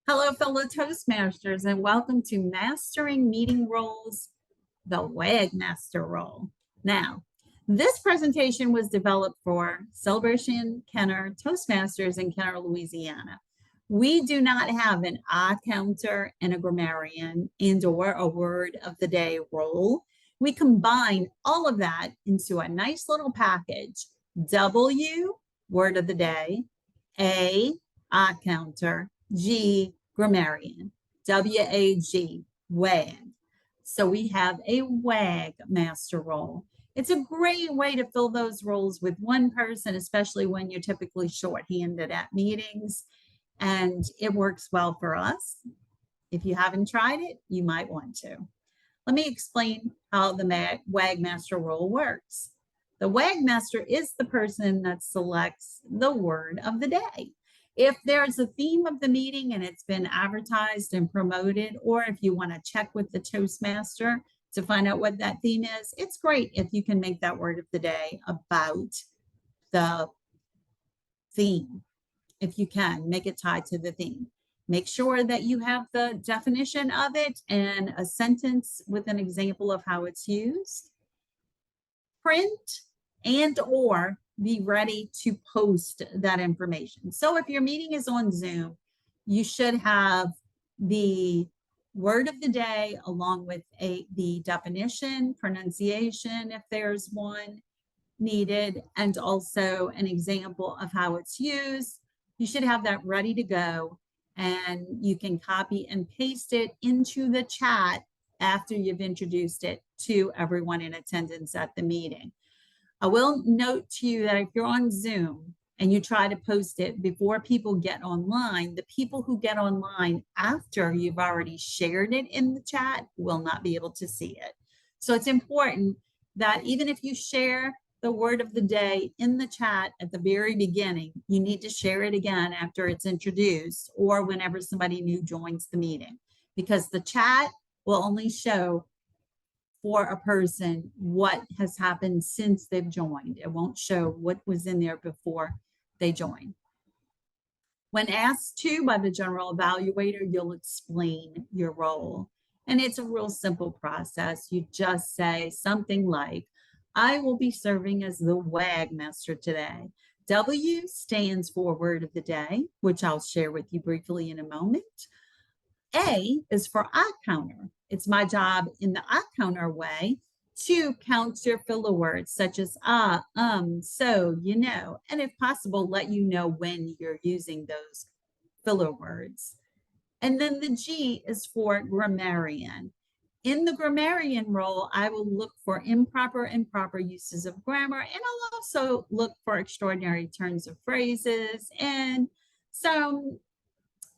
Hello, fellow Toastmasters, and welcome to Mastering Meeting Roles, the WAG Master Role. Now, this presentation was developed for Celebration Kenner Toastmasters in Kenner, Louisiana. We do not have an I counter and a grammarian and/or a word of the day role. We combine all of that into a nice little package. W, word of the day, A, I counter, G, grammarian, WAG, WAG. So we have a WAG master role. It's a great way to fill those roles with one person, especially when you're typically shorthanded at meetings, and it works well for us. If you haven't tried it, you might want to. Let me explain how the WAG master role works. The WAG master is the person that selects the word of the day. If there's a theme of the meeting and it's been advertised and promoted, or if you want to check with the Toastmaster to find out what that theme is, it's great if you can make that word of the day about the theme. If you can, make it tied to the theme. Make sure that you have the definition of it and a sentence with an example of how it's used. Print and/or be ready to post that information. So if your meeting is on Zoom, you should have the word of the day along with the definition, pronunciation, if there's one needed, and also an example of how it's used. You should have that ready to go, and you can copy and paste it into the chat after you've introduced it to everyone in attendance at the meeting. I will note to you that if you're on Zoom and you try to post it before people get online, the people who get online after you've already shared it in the chat will not be able to see it. So it's important that even if you share the word of the day in the chat at the very beginning, you need to share it again after it's introduced or whenever somebody new joins the meeting, because the chat will only show for a person what has happened since they've joined. It won't show what was in there before they joined. When asked to by the general evaluator, you'll explain your role. And it's a real simple process. You just say something like, I will be serving as the WAG master today. W stands for word of the day, which I'll share with you briefly in a moment. A is for I counter. It's my job in the I counter way to count your filler words such as so, you know, and if possible, let you know when you're using those filler words. And then the G is for grammarian. In the grammarian role, I will look for improper and proper uses of grammar, and I'll also look for extraordinary turns of phrases and some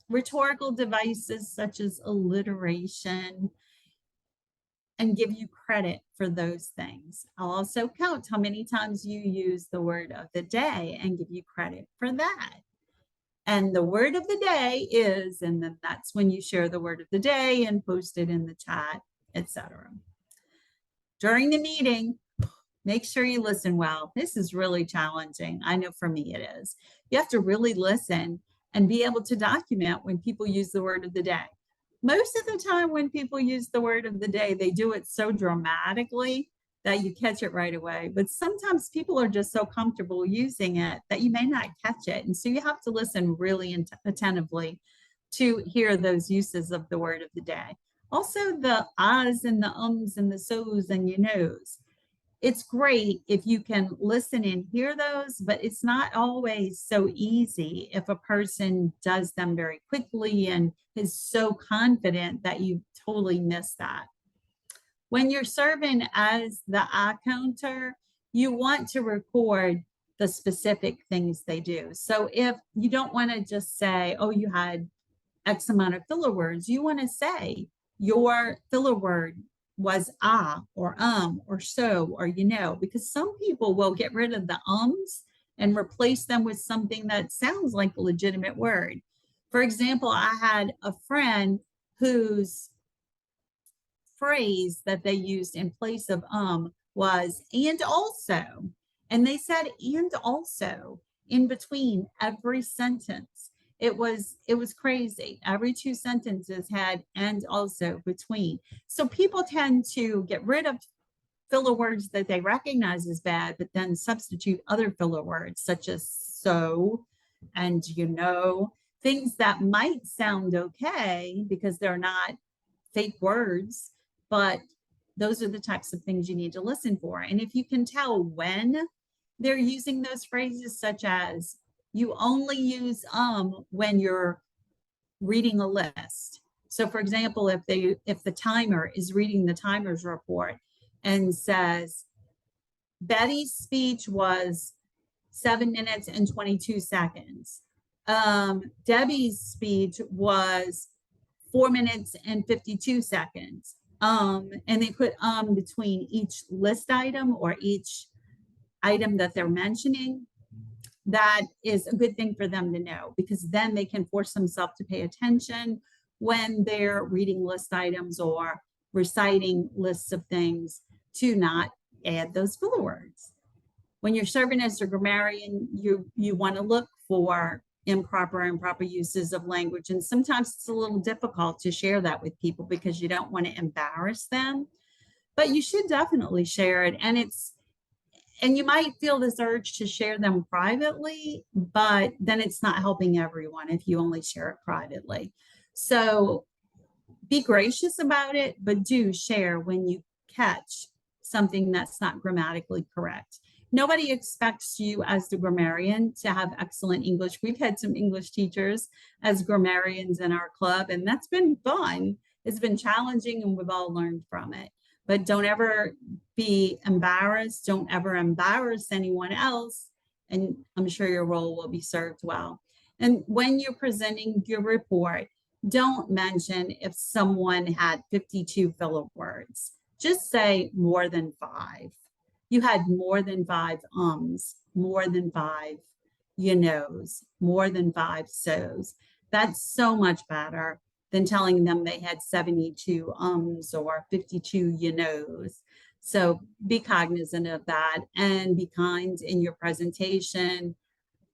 rhetorical devices such as alliteration, and give you credit for those things. I'll also count how many times you use the word of the day and give you credit for that. And the word of the day is, and then that's when you share the word of the day and post it in the chat, etc. During the meeting, make sure you listen well. This is really challenging. I know for me it is. You have to really listen and be able to document when people use the word of the day. Most of the time when people use the word of the day, they do it so dramatically that you catch it right away. But sometimes people are just so comfortable using it that you may not catch it. And so you have to listen really attentively to hear those uses of the word of the day. Also the ahs and the ums and the so's and your knows. It's great if you can listen and hear those, but it's not always so easy if a person does them very quickly and is so confident that you totally miss that. When you're serving as the I counter, you want to record the specific things they do. So if you don't want to just say, oh, you had X amount of filler words, you want to say your filler word was or so, or you know, because some people will get rid of the ums and replace them with something that sounds like a legitimate word. For example, I had a friend whose phrase that they used in place of was and also, and they said and also in between every sentence. It was crazy. Every two sentences had and also between. So people tend to get rid of filler words that they recognize as bad, but then substitute other filler words such as so and things that might sound okay because they're not fake words, but those are the types of things you need to listen for. And if you can tell when they're using those phrases, such as you only use when you're reading a list. So for example, if the timer is reading the timer's report and says Betty's speech was 7 minutes and 22 seconds. Debbie's speech was 4 minutes and 52 seconds. And they put between each list item or each item that they're mentioning. That is a good thing for them to know, because then they can force themselves to pay attention when they're reading list items or reciting lists of things, to not add those filler words. When you're serving as a grammarian, you want to look for improper uses of language. And sometimes it's a little difficult to share that with people because you don't want to embarrass them, but you should definitely share it. And you might feel this urge to share them privately, but then it's not helping everyone if you only share it privately. So be gracious about it, but do share when you catch something that's not grammatically correct. Nobody expects you as the grammarian to have excellent English. We've had some English teachers as grammarians in our club, and that's been fun. It's been challenging, and we've all learned from it. But don't ever be embarrassed. Don't ever embarrass anyone else, and I'm sure your role will be served well. And when you're presenting your report, don't mention if someone had 52 filler words. Just say more than 5. You had more than 5 more than 5 more than 5 so's. That's so much better than telling them they had 72 or 52 So be cognizant of that and be kind in your presentation.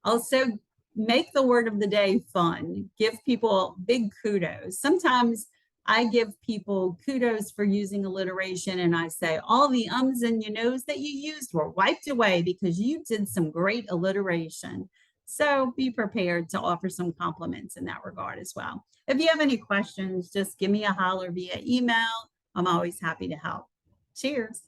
Also, make the word of the day fun. Give people big kudos. Sometimes I give people kudos for using alliteration, and I say all the ums and that you used were wiped away because you did some great alliteration. So be prepared to offer some compliments in that regard as well. If you have any questions, just give me a holler via email. I'm always happy to help. Cheers.